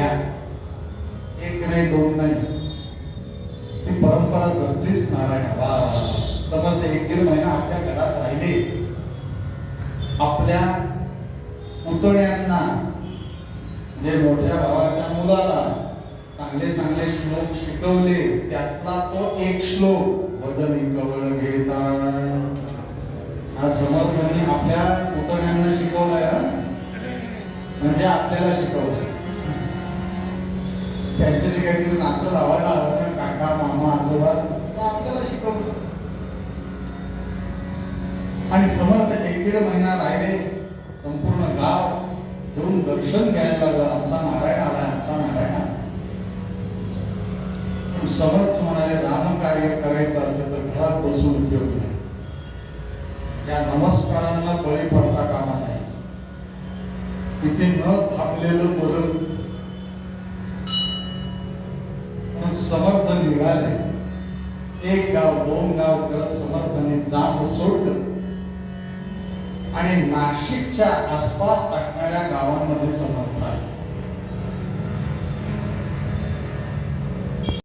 घ्या, एक नाही दोन नाही, ती परंपरा जपलीच नारायण. वा समर्थ 1-1.5 महिना आपल्या घरात राहिले, आपल्या पुतण्यांना म्हणजे मोठ्या भावाच्या मुलाला चांगले चांगले श्लोक शिकवले. त्यातला तो एक श्लोक वदनी कवळ घेता हा समर्थांनी आपल्या पुतण्यांना शिकवलाय, म्हणजे आपल्याला शिकवलंय. त्यांच्याशी काहीतरी नातं लावायला हवं ना, काका मामा आजोबा, आपल्याला शिकवलं. आणि समर्थ 1-1.5 महिना राहिले, संपूर्ण गाव येऊन दर्शन घ्यायला लागलं. आमचा नारायण आला, आमचा नारायण आला. पण समर्थ म्हणाले राम कार्य करायचं असेल तर घरात बसून उपयोग नाही, या नमस्कारांना बळी पडता कामा नाही. इथे न थांबलेलं बरं. समर्थ निघाले, 1 गाव 2 गाव करत समर्थाने जांब सोडलं आणि नाशिकच्या आसपास असणाऱ्या गावांमध्ये समर्थ आले.